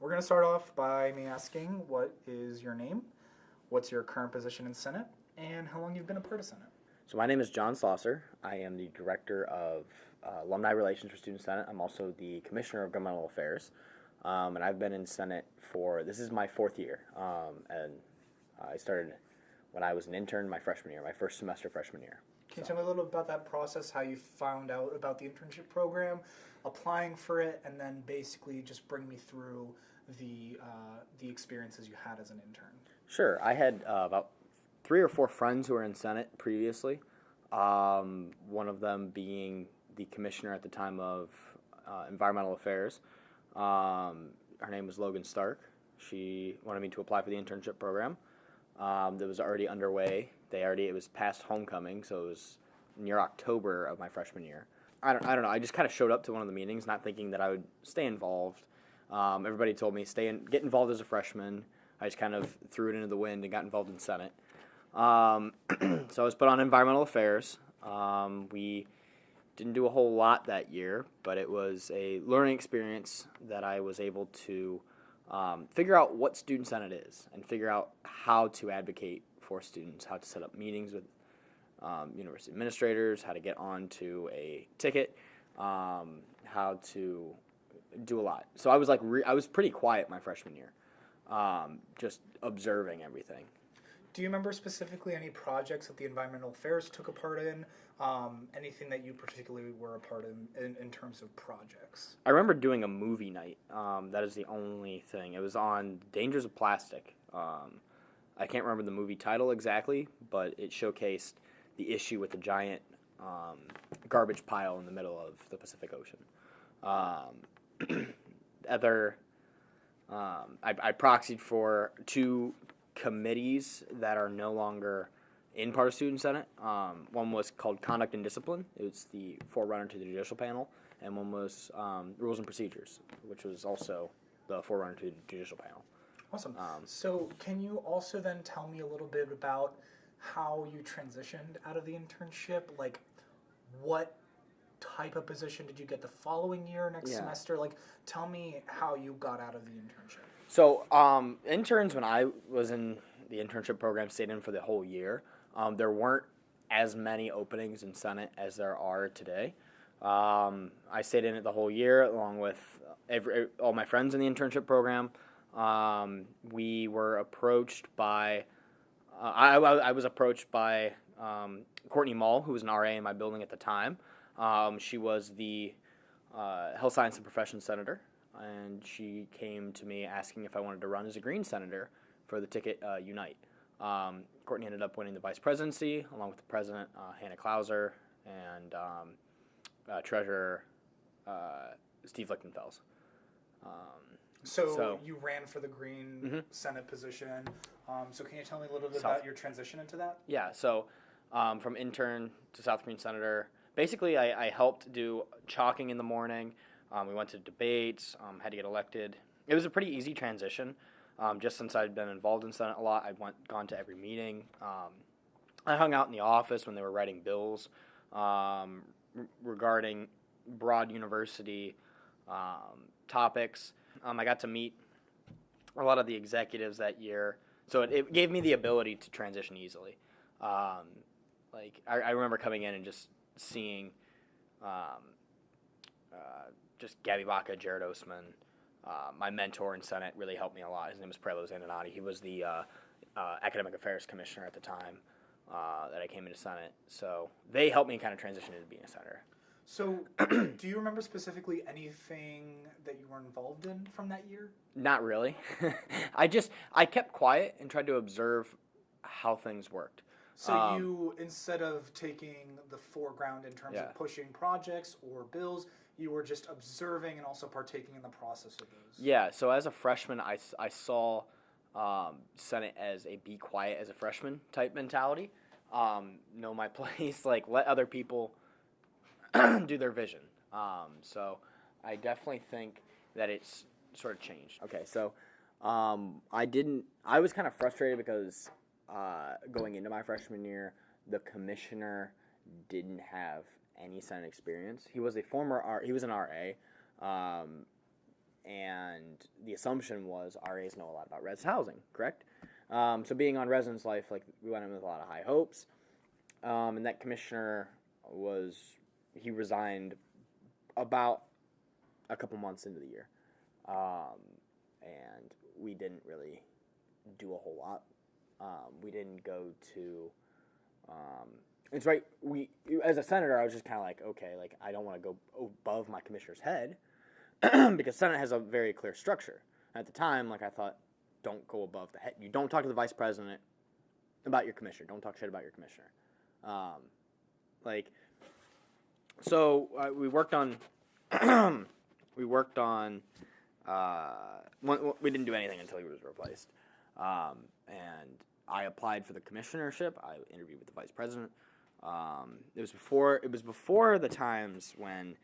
We're going to start off by me asking what is your name, what's your current position in Senate, and how long you've been a part of Senate. So my name is Jon Schlosser. I am the Director of Alumni Relations for Student Senate. I'm also the Commissioner of Governmental Affairs. And I've been in Senate this is my fourth year. And I started when I was an intern my freshman year, my first semester freshman year. Can you tell me a little about that process, how you found out about the internship program, applying for it, and then basically just bring me through the experiences you had as an intern? Sure. I had about 3 or 4 friends who were in Senate previously. One of them being the commissioner at the time of Environmental Affairs. Her name was Logan Stark. She wanted me to apply for the internship program. That was already underway. It was past homecoming, so it was near October of my freshman year. I don't know. I just kind of showed up to one of the meetings, not thinking that I would stay involved. Everybody told me get involved as a freshman. I just kind of threw it into the wind and got involved in Senate. So I was put on Environmental Affairs. We didn't do a whole lot that year, but it was a learning experience that I was able to figure out what Student Senate is and figure out how to advocate for students, how to set up meetings with university administrators, how to get onto a ticket, how to do a lot. So I was I was pretty quiet my freshman year, just observing everything. Do you remember specifically any projects that the Environmental Affairs took a part in? Anything that you particularly were a part in terms of projects? I remember doing a movie night. That is the only thing. It was on dangers of plastic. I can't remember the movie title exactly, but it showcased the issue with the giant garbage pile in the middle of the Pacific Ocean. I proxied for 2 committees that are no longer in part of Student Senate. One was called Conduct and Discipline. It was the forerunner to the Judicial Panel. And one was Rules and Procedures, which was also the forerunner to the Judicial Panel. Awesome. So can you also then tell me a little bit about how you transitioned out of the internship? Like, what type of position did you get the following year, next semester? Like, tell me how you got out of the internship. So interns, when I was in the internship program, stayed in for the whole year. There weren't as many openings in Senate as there are today. I stayed in it the whole year along with all my friends in the internship program. We were approached by, I was approached by Courtney Mall, who was an RA in my building at the time. She was the Health Science and Professions Senator, and she came to me asking if I wanted to run as a Green Senator for the ticket Unite. Courtney ended up winning the vice presidency along with the president, Hannah Clauser, and Treasurer Steve Lichtenfels. So you ran for the Green Senate position. So can you tell me a little bit about your transition into that? Yeah, so from intern to South Green Senator, basically I helped do chalking in the morning. We went to debates, had to get elected. It was a pretty easy transition. Just since I'd been involved in Senate a lot, I'd gone to every meeting. I hung out in the office when they were writing bills regarding broad university topics. I got to meet a lot of the executives that year, so it gave me the ability to transition easily. I remember coming in and just seeing just Gabby Baca, Jared Osman. My mentor in Senate really helped me a lot. His name is Prelo Zanonati. He was the Academic Affairs Commissioner at the time that I came into Senate. So they helped me kind of transition into being a senator. So do you remember specifically anything that you were involved in from that year? Not really. I kept quiet and tried to observe how things worked. So you, instead of taking the foreground in terms of pushing projects or bills, you were just observing and also partaking in the process of those. Yeah, so as a freshman, I saw Senate as a be quiet as a freshman type mentality. Know my place, let other people do their vision. So I definitely think that it's sort of changed. Okay, so I was kind of frustrated because going into my freshman year, the commissioner didn't have any Senate experience. He was an RA, and the assumption was RAs know a lot about res housing, correct? So being on residence life, like we went in with a lot of high hopes, and that commissioner he resigned about a couple months into the year, and we didn't really do a whole lot. We didn't go to. It's right. As a senator, I was just kind of like, okay, like I don't want to go above my commissioner's head because Senate has a very clear structure. At the time, like I thought, don't go above the head. You don't talk to the vice president about your commissioner. Don't talk shit about your commissioner. We worked on. We didn't do anything until he was replaced, and I applied for the commissionership. I interviewed with the vice president. It was before the times when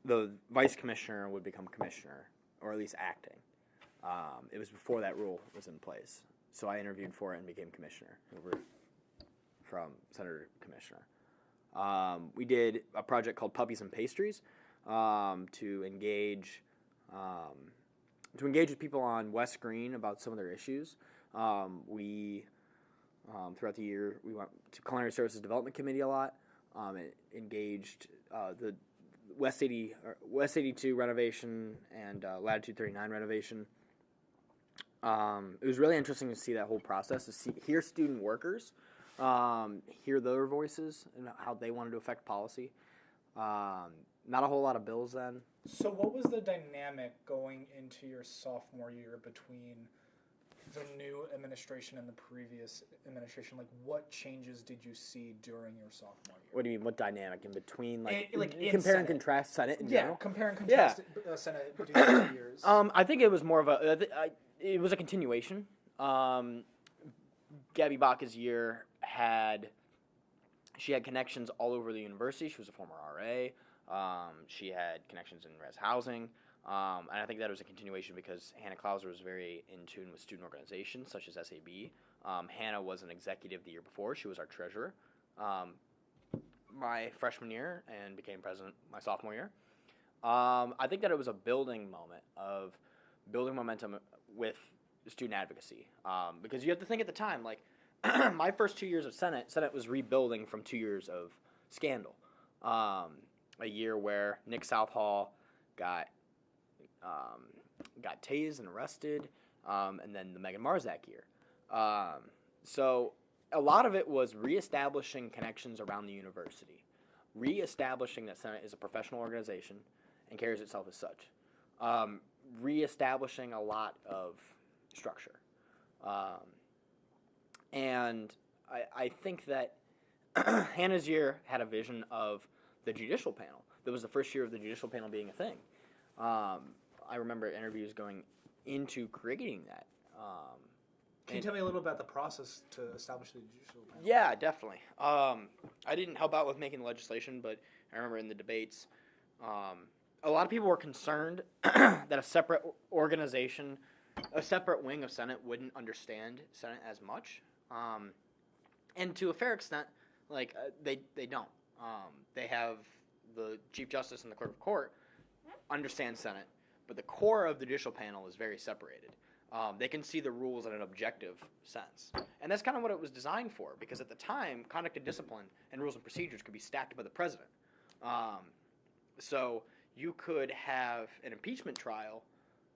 the vice commissioner would become commissioner, or at least acting. It was before that rule was in place. So I interviewed for it and became commissioner from senator to commissioner. We did a project called Puppies and Pastries to engage with people on West Green about some of their issues. Throughout the year, we went to Culinary Services Development Committee a lot. It engaged the West 82 renovation and Latitude 39 renovation. It was really interesting to see that whole process, hear student workers, hear their voices and how they wanted to affect policy. Not a whole lot of bills then. So what was the dynamic going into your sophomore year between the new administration and the previous administration? Like, what changes did you see during your sophomore year? What do you mean? What dynamic in between? Compare and contrast Senate in general? Compare and contrast Senate between the 2 years. I think it was more of it was a continuation. Gabby Baca's year she had connections all over the university. She was a former RA. She had connections in res housing. And I think that was a continuation because Hannah Clauser was very in tune with student organizations such as SAB. Hannah was an executive the year before. She was our treasurer my freshman year and became president my sophomore year. I think that it was a building moment of building momentum with student advocacy because you have to think at the time, like my first 2 years of Senate was rebuilding from 2 years of scandal. A year where Nick Southall got tased and arrested, and then the Megan Marzak year. So a lot of it was reestablishing connections around the university, reestablishing that Senate is a professional organization and carries itself as such, reestablishing a lot of structure. And I think that Hannah's year had a vision of the judicial panel. That was the first year of the judicial panel being a thing. I remember interviews going into creating that. Can you tell me a little about the process to establish the judicial panel? Yeah, definitely. I didn't help out with making legislation, but I remember in the debates, a lot of people were concerned that a separate organization, a separate wing of Senate wouldn't understand Senate as much. And to a fair extent, they don't. They have the Chief Justice and the Clerk of Court understand Senate, but the core of the judicial panel is very separated. They can see the rules in an objective sense. And that's kind of what it was designed for, because at the time, conduct and discipline and rules and procedures could be stacked by the president. So you could have an impeachment trial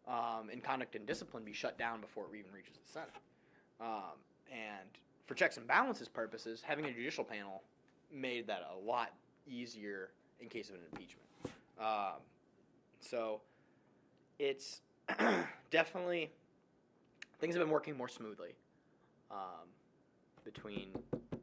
and conduct and discipline be shut down before it even reaches the Senate. And for checks and balances purposes, having a judicial panel made that a lot easier in case of an impeachment. So it's definitely, things have been working more smoothly between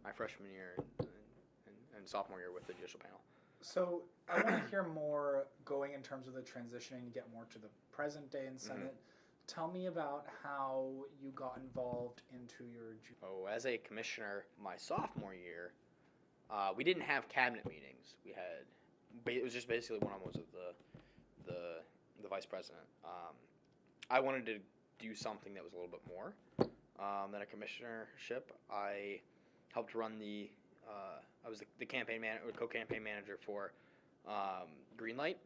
my freshman year and sophomore year with the judicial panel. So I want to hear more going in terms of the transitioning to get more to the present day in Senate. Mm-hmm. Tell me about how you got involved into your... As a commissioner my sophomore year, we didn't have cabinet meetings. It was just basically one-on-ones with the vice president. I wanted to do something that was a little bit more than a commissionership. I helped run I was the campaign co-campaign manager for Greenlight,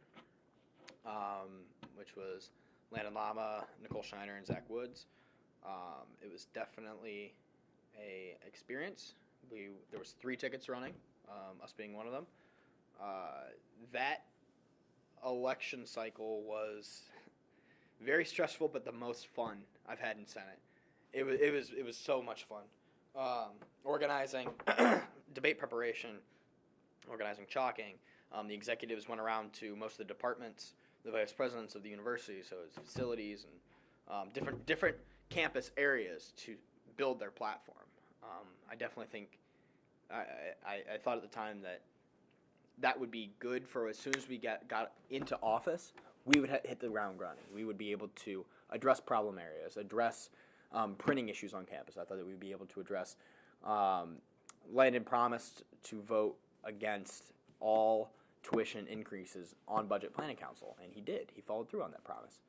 which was Landon Lama, Nicole Schneider, and Zach Woods. It was definitely a experience. There was 3 tickets running, us being one of them. That election cycle was very stressful, but the most fun I've had in Senate. It was so much fun. Organizing debate preparation, organizing chalking. The executives went around to most of the departments, the vice presidents of the university, so it's facilities and different campus areas to build their platform. I definitely think I thought at the time that would be good for as soon as we got into office, we would hit the ground running. We would be able to address problem areas, address printing issues on campus. I thought that we'd be able to address. Landon promised to vote against all tuition increases on Budget Planning Council, and he did. He followed through on that promise.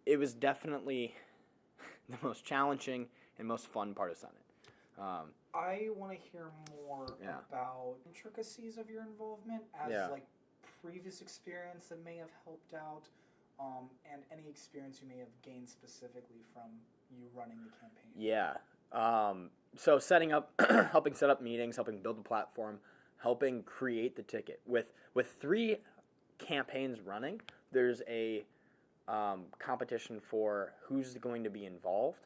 It was definitely the most challenging and most fun part of Senate. I want to hear more about intricacies of your involvement as like previous experience that may have helped out, and any experience you may have gained specifically from you running the campaign. Yeah. So setting up, helping set up meetings, helping build the platform, helping create the ticket. With 3 campaigns running, there's a competition for who's going to be involved.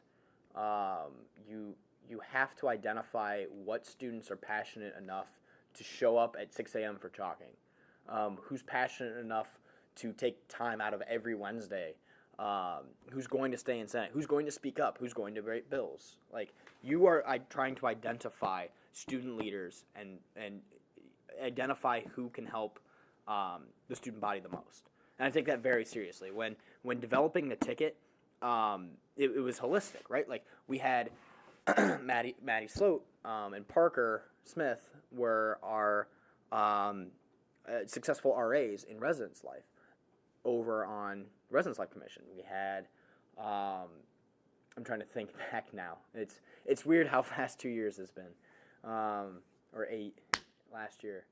You have to identify what students are passionate enough to show up at 6 a.m. for chalking. Who's passionate enough to take time out of every Wednesday. Who's going to stay in Senate? Who's going to speak up? Who's going to write bills? Like, you are trying to identify student leaders and identify who can help the student body the most. And I take that very seriously. When developing the ticket, it was holistic, right? Like, we had Maddie Sloat and Parker Smith were our successful RAs in residence life over on Residence Life Commission. We had, I'm trying to think back now. It's weird how fast 2 years has been, or 8 last year.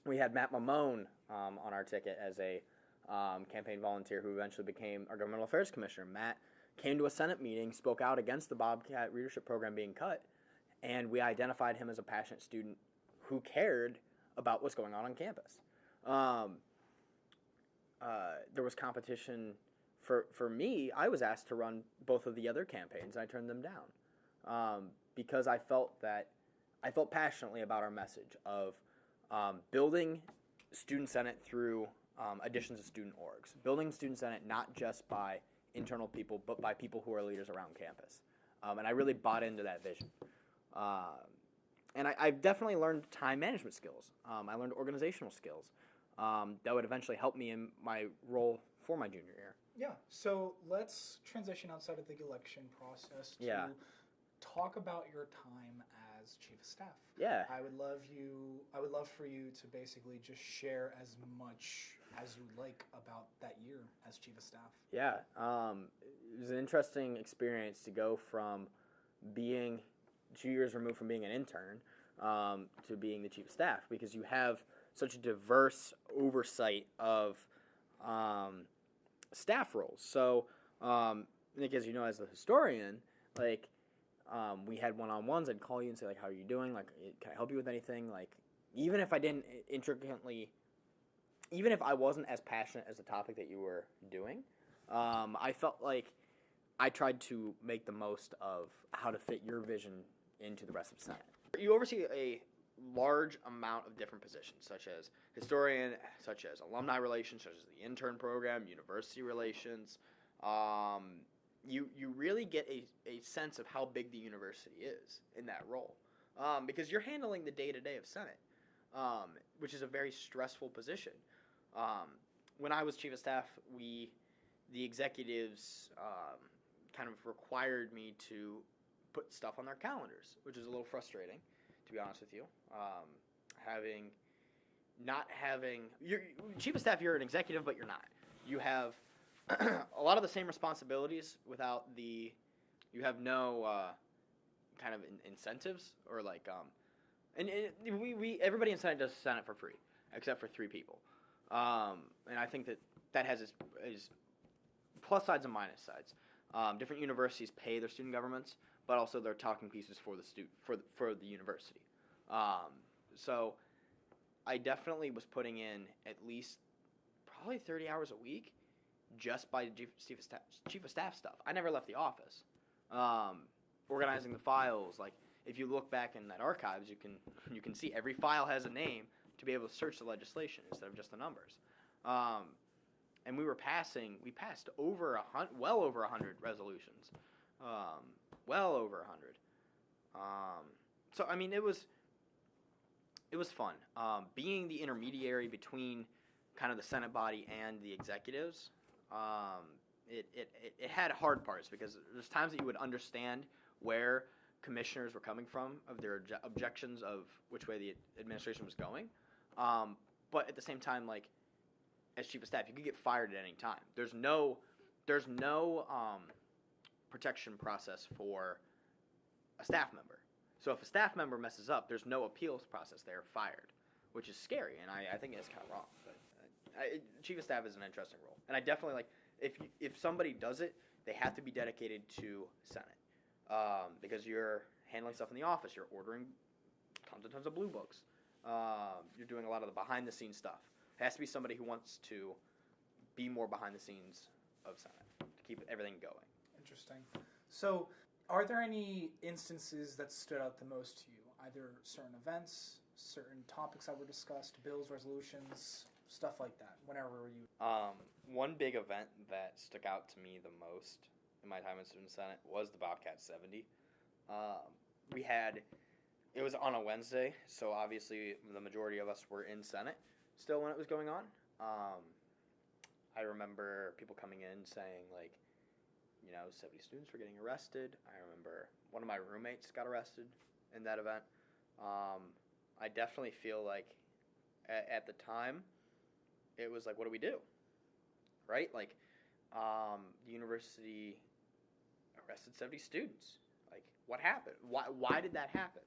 We had Matt Mamone on our ticket as a campaign volunteer who eventually became our Governmental Affairs Commissioner. Matt came to a Senate meeting, spoke out against the Bobcat Readership Program being cut, and we identified him as a passionate student who cared about what's going on campus. There was competition for me. I was asked to run both of the other campaigns, and I turned them down because I felt passionately about our message of building Student Senate through additions of student orgs, building Student Senate not just by internal people, but by people who are leaders around campus. And I really bought into that vision. And I've definitely learned time management skills. I learned organizational skills that would eventually help me in my role for my junior year. Yeah, so let's transition outside of the election process to talk about your time as chief of staff. Yeah. I would love for you to basically just share as much as you like about that year as chief of staff. Yeah, it was an interesting experience to go from being 2 years removed from being an intern to being the chief of staff, because you have such a diverse oversight of staff roles. So, Nick, as you know, as the historian, like, we had one-on-ones. I'd call you and say, like, how are you doing? Like, can I help you with anything? Like, even if I didn't even if I wasn't as passionate as the topic that you were doing, I felt like I tried to make the most of how to fit your vision into the rest of the Senate. You oversee a large amount of different positions, such as historian, such as alumni relations, such as the intern program, university relations. You really get a sense of how big the university is in that role, because you're handling the day-to-day of Senate, which is a very stressful position. When I was chief of staff, the executives kind of required me to put stuff on their calendars, which is a little frustrating, to be honest with you. You're chief of staff, you're an executive, but you're not. You have a lot of the same responsibilities you have no kind of incentives or like, and everybody in Senate does Senate for free. except for 3 people. And I think that has its plus sides and minus sides. Different universities pay their student governments, but also they're talking pieces for the university. So I definitely was putting in at least probably 30 hours a week just by chief of staff stuff. I never left the office. Organizing the files, like if you look back in that archives, you can see every file has a name to be able to search the legislation instead of just the numbers. And we passed well over 100 resolutions, well over 100. So I mean, it was fun. Being the intermediary between kind of the Senate body and the executives, it had hard parts because there's times that you would understand where commissioners were coming from of their objections of which way the administration was going, but at the same time, like as chief of staff, you could get fired at any time. There's no protection process for a staff member. So if a staff member messes up, there's no appeals process. They're fired, which is scary, and I think it's kind of wrong. But chief of staff is an interesting role, and I definitely like if somebody does it, they have to be dedicated to Senate, because you're handling stuff in the office, you're ordering tons and tons of blue books, you're doing a lot of the behind the scenes stuff. It has to be somebody who wants to be more behind the scenes of Senate to keep everything going. Interesting. So, are there any instances that stood out the most to you? Either certain events, certain topics that were discussed, bills, resolutions, stuff like that. Whenever you. One big event that stuck out to me the most in my time in Student Senate was the Bobcat 70. It was on a Wednesday, so obviously the majority of us were in Senate still when it was going on. I remember people coming in saying, like, 70 students were getting arrested. I remember one of my roommates got arrested in that event. I definitely feel like at the time, it was like, what do we do? Right? Like, the university arrested 70 students. Like, what happened? Why did that happen?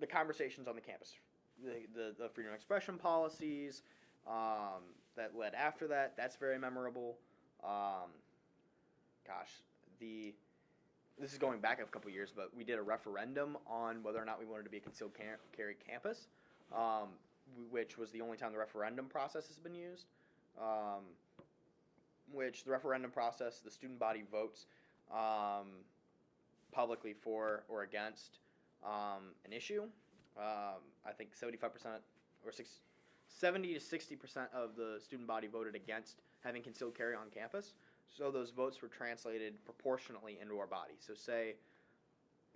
The conversations on the campus, the freedom of expression policies that led after that, that's very memorable. This is going back a couple years, but we did a referendum on whether or not we wanted to be a concealed carry campus, which was the only time the referendum process has been used. Which the referendum process, the student body votes publicly for or against an issue. I think 75% or 70 to 60% of the student body voted against having concealed carry on campus. So those votes were translated proportionately into our body. So say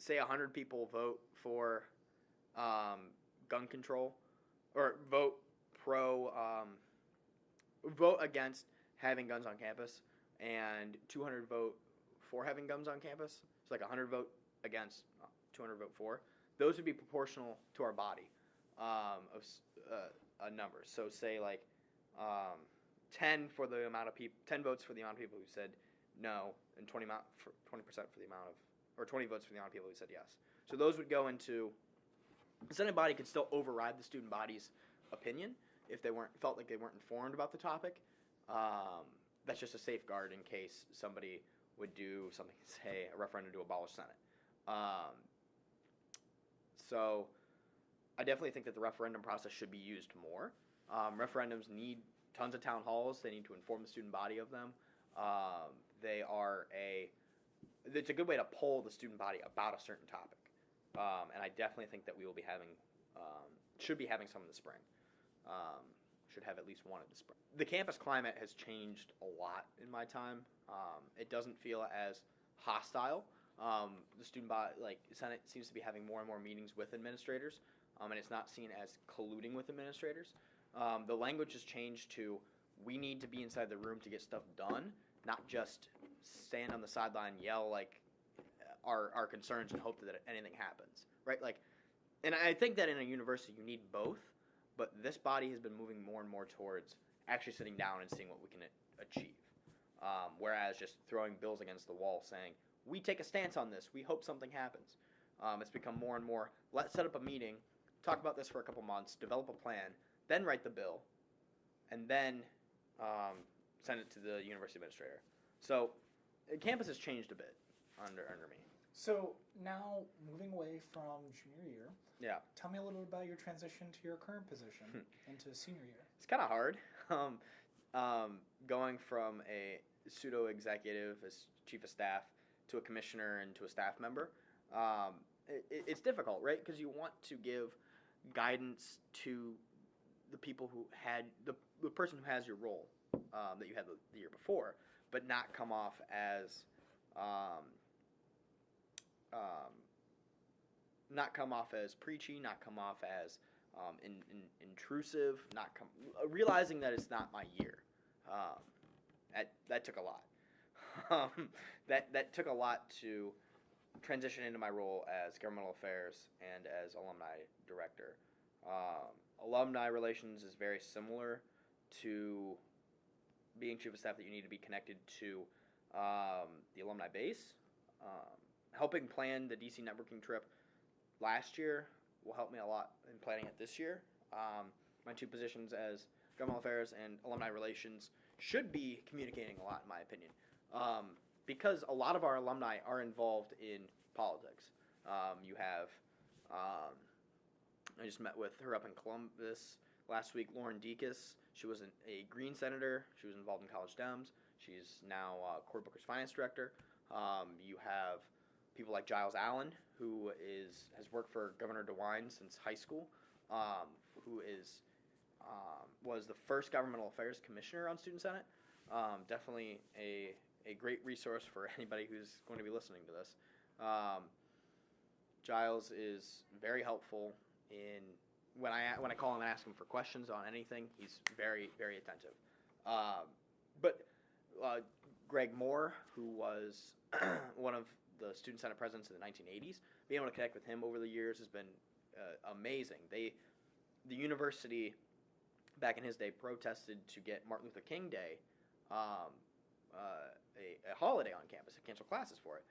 100 people vote for gun control, or vote against having guns on campus, and 200 vote for having guns on campus. It's like 100 vote against, 200 vote for. Those would be proportional to our body of numbers. So say like 10 for the amount of people, 10 votes for the amount of people who said no, and 20% for the amount of, or 20 votes for the amount of people who said yes. So those would go into, the Senate body could still override the student body's opinion if they felt like they weren't informed about the topic. That's just a safeguard in case somebody would do something, say a referendum to abolish Senate. So I definitely think that the referendum process should be used more. Referendums need tons of town halls. They need to inform the student body of them. It's a good way to poll the student body about a certain topic. And I definitely think that we will be should be having some in the spring. Should have at least one in the spring. The campus climate has changed a lot in my time. It doesn't feel as hostile. The student body, like Senate, seems to be having more and more meetings with administrators, and it's not seen as colluding with administrators. The language has changed to, we need to be inside the room to get stuff done, not just stand on the sideline, yell like our concerns and hope that anything happens, right? Like, and I think that in a university you need both, but this body has been moving more and more towards actually sitting down and seeing what we can achieve, whereas just throwing bills against the wall saying, we take a stance on this, we hope something happens. It's become more and more, let's set up a meeting, talk about this for a couple months, develop a plan, then write the bill, and then send it to the university administrator. So campus has changed a bit under me. So now, moving away from junior year, Yeah. tell me a little about your transition to your current position into senior year. It's kind of hard. Going from a pseudo-executive as chief of staff to a commissioner and to a staff member, it's difficult, right? Because you want to give guidance to the people who had the person who has your role that you had the year before, but not come off as preachy, not come off as intrusive, realizing that it's not my year. That took a lot. That took a lot to transition into my role as governmental affairs and as alumni director. Alumni relations is very similar to being chief of staff, that you need to be connected to the alumni base. Helping plan the DC networking trip last year will help me a lot in planning it this year. My two positions as governmental affairs and alumni relations should be communicating a lot, in my opinion, because a lot of our alumni are involved in politics. You have, I just met with her up in Columbus last week, Lauren Dekas. She was a Green senator. She was involved in College Dems. She's now Cory Booker's finance director. You have people like Giles Allen, who has worked for Governor DeWine since high school, who was the first governmental affairs commissioner on Student Senate. Definitely a great resource for anybody who's going to be listening to this. Giles is very helpful when I call him and ask him for questions on anything. He's very, very attentive. But Greg Moore, who was one of the Student Senate presidents in the 1980s, being able to connect with him over the years has been amazing. The university back in his day protested to get Martin Luther King Day, a holiday on campus, and canceled classes for it.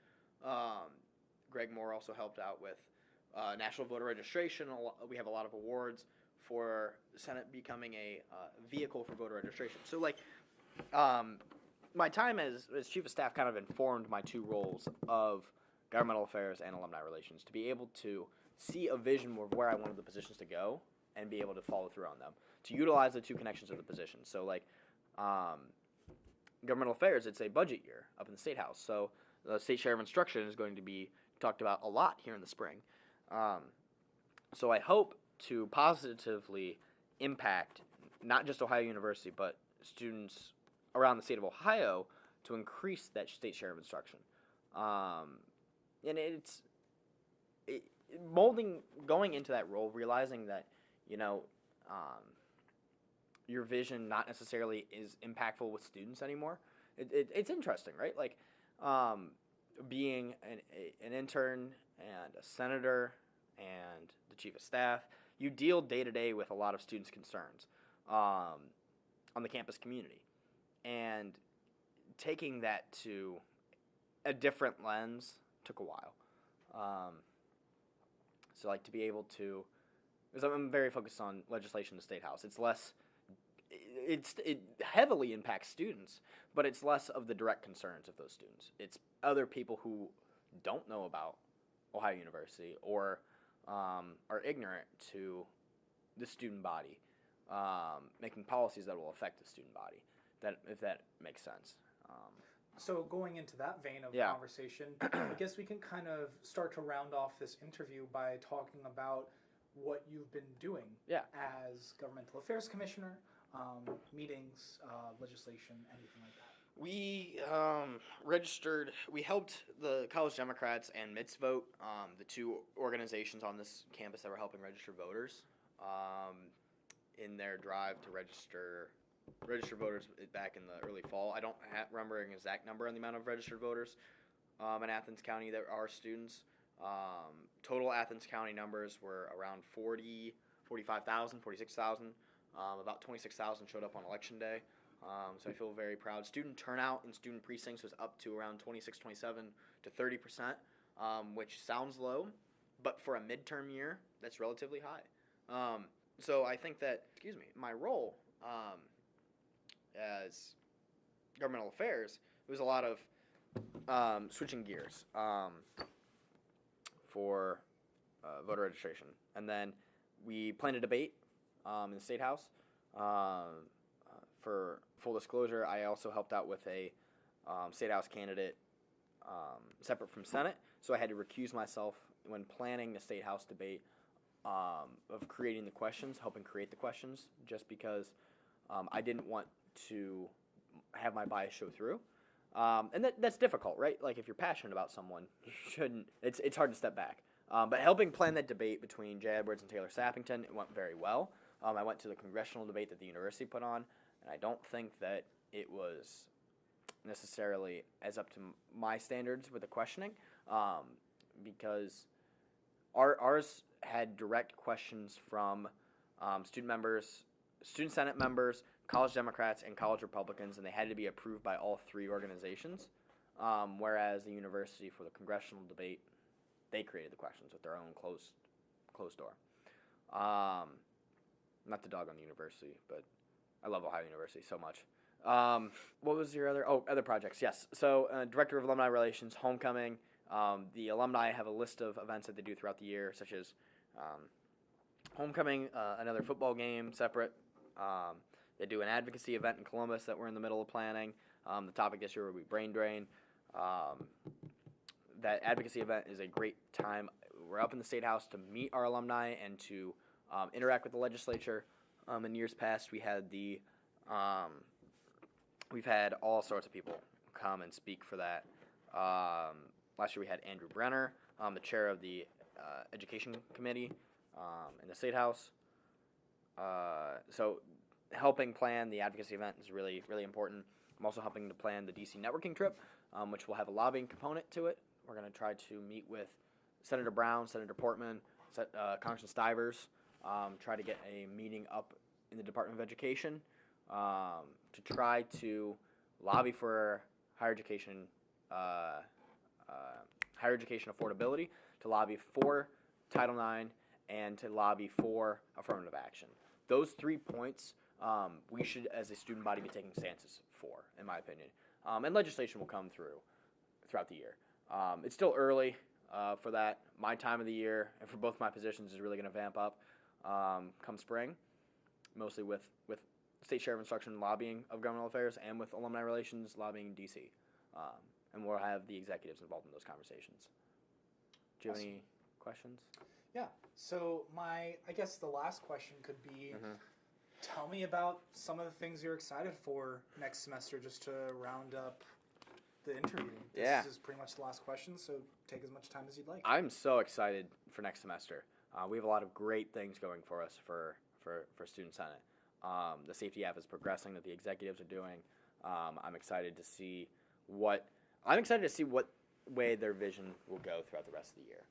Greg Moore also helped out with national voter registration. We have a lot of awards for the Senate becoming a vehicle for voter registration. So, my time as chief of staff kind of informed my two roles of governmental affairs and alumni relations, to be able to see a vision of where I wanted the positions to go and be able to follow through on them, to utilize the two connections of the positions. So, governmental affairs, it's a budget year up in the State House. So the state share of instruction is going to be talked about a lot here in the spring. So I hope to positively impact not just Ohio University, but students around the state of Ohio to increase that state share of instruction. And going into that role, realizing that, your vision not necessarily is impactful with students anymore. It's interesting, right? Being an intern and a senator and the chief of staff, you deal day to day with a lot of students' concerns on the campus community. And taking that to a different lens took a while. So to be able to, because I'm very focused on legislation in the State House, it heavily impacts students, but it's less of the direct concerns of those students. It's other people who don't know about Ohio University or are ignorant to the student body, making policies that will affect the student body, if that makes sense. So going into that vein of conversation, I guess we can kind of start to round off this interview by talking about what you've been doing as Governmental Affairs Commissioner, meetings, legislation, anything like that. We we helped the College Democrats and Mitzvote, the two organizations on this campus that were helping register voters, in their drive to register voters back in the early fall. I don't remember an exact number on the amount of registered voters in Athens County that are students. Total Athens County numbers were around 45,000, 46,000. About 26,000 showed up on Election Day. So I feel very proud. Student turnout in student precincts was up to around 26, 27 to 30%, which sounds low, but for a midterm year, that's relatively high. So I think that, my role as governmental affairs, it was a lot of switching gears for voter registration. And then we planned a debate in the State House. For full disclosure, I also helped out with a State House candidate separate from Senate, so I had to recuse myself when planning the State House debate of creating the questions, helping create the questions, just because I didn't want to have my bias show through. And that's difficult, right? Like, if you're passionate about someone, you shouldn't. It's hard to step back. But helping plan that debate between Jay Edwards and Taylor Sappington, it went very well. I went to the congressional debate that the university put on, and I don't think that it was necessarily as up to my standards with the questioning, because ours had direct questions from student members, student senate members, college Democrats, and college Republicans, and they had to be approved by all three organizations, whereas the university, for the congressional debate, they created the questions with their own closed door. Not to dog on the university, but I love Ohio University so much. What was your other projects? Yes. So, Director of Alumni Relations, Homecoming. The alumni have a list of events that they do throughout the year, such as Homecoming, another football game separate. They do an advocacy event in Columbus that we're in the middle of planning. The topic this year will be brain drain. That advocacy event is a great time. We're up in the State House to meet our alumni and to interact with the legislature. In years past, we've had all sorts of people come and speak for that. Last year we had Andrew Brenner, the chair of the Education Committee in the State House. So helping plan the advocacy event is really, really important. I'm also helping to plan the D.C. networking trip, which will have a lobbying component to it. We're going to try to meet with Senator Brown, Senator Portman, Congressman Stivers, try to get a meeting up in the Department of Education to try to lobby for higher education affordability, to lobby for Title IX, and to lobby for affirmative action. Those 3 points we should, as a student body, be taking stances for, in my opinion. And legislation will come throughout the year. It's still early for that. My time of the year, and for both my positions, is really going to vamp up come spring, mostly with State Chair of Instruction lobbying of governmental affairs and with alumni relations lobbying D.C. And we'll have the executives involved in those conversations. Do you have any questions? Yeah. So I guess the last question could be, tell me about some of the things you're excited for next semester, just to round up the interview. This is pretty much the last question, so take as much time as you'd like. I'm so excited for next semester. We have a lot of great things going for us for Student Senate. The safety app is progressing that the executives are doing. I'm excited to see what way their vision will go throughout the rest of the year.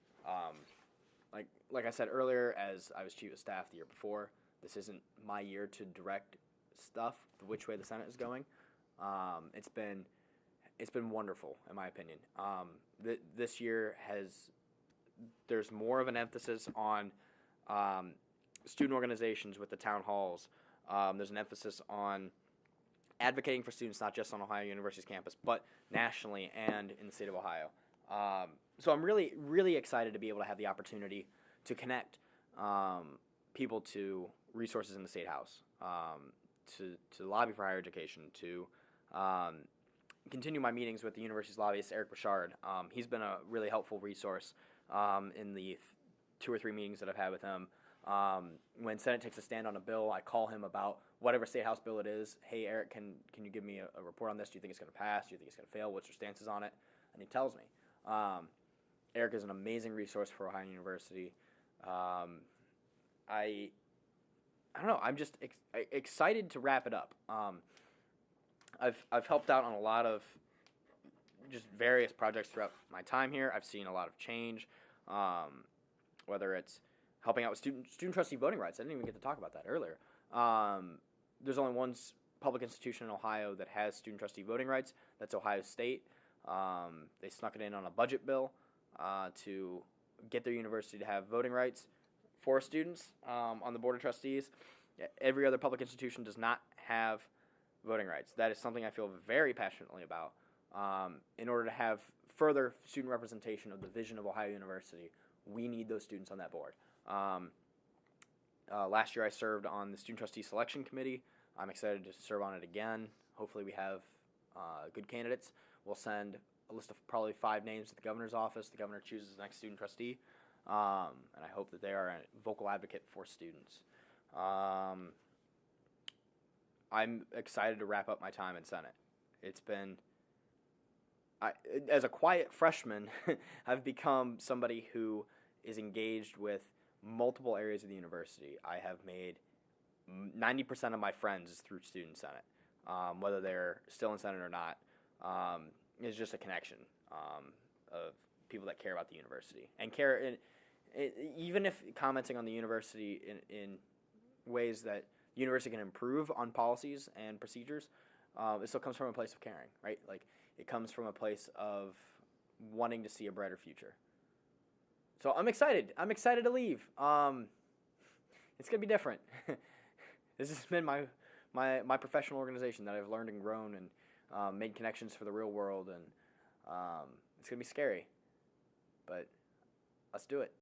Like I said earlier, as I was chief of staff the year before, this isn't my year to direct stuff, which way the Senate is going. It's been wonderful, in my opinion. This year there's more of an emphasis on student organizations with the town halls. There's an emphasis on advocating for students, not just on Ohio University's campus, but nationally and in the state of Ohio. So I'm really, really excited to be able to have the opportunity to connect people to resources in the State House, to lobby for higher education, to continue my meetings with the university's lobbyist, Eric Bouchard. He's been a really helpful resource in the 2 or 3 meetings that I've had with him. When Senate takes a stand on a bill, I call him about whatever State House bill it is. Hey, Eric, can you give me a report on this? Do you think it's going to pass? Do you think it's going to fail? What's your stances on it? And he tells me. Eric is an amazing resource for Ohio University. I don't know. I'm just excited to wrap it up. I've helped out on a lot of just various projects throughout my time here. I've seen a lot of change, whether it's helping out with student trustee voting rights. I didn't even get to talk about that earlier. There's only one public institution in Ohio that has student trustee voting rights. That's Ohio State. They snuck it in on a budget bill to get their university to have voting rights. for students on the Board of Trustees. Every other public institution does not have voting rights. That is something I feel very passionately about. In order to have further student representation of the vision of Ohio University, we need those students on that board. Last year I served on the Student Trustee Selection Committee. I'm excited to serve on it again. Hopefully we have good candidates. We'll send a list of probably 5 names to the governor's office. The governor chooses the next student trustee, and I hope that they are a vocal advocate for students. I'm excited to wrap up my time in Senate. It's been, as a quiet freshman, I've become somebody who is engaged with multiple areas of the university. I have made 90% of my friends through Student Senate, whether they're still in Senate or not. It's just a connection of people that care about the university and care, even if commenting on the university in ways that the university can improve on policies and procedures, it still comes from a place of caring, right? Like, it comes from a place of wanting to see a brighter future. So I'm excited. I'm excited to leave. It's gonna be different. This has been my professional organization that I've learned and grown and made connections for the real world, and it's gonna be scary, but let's do it.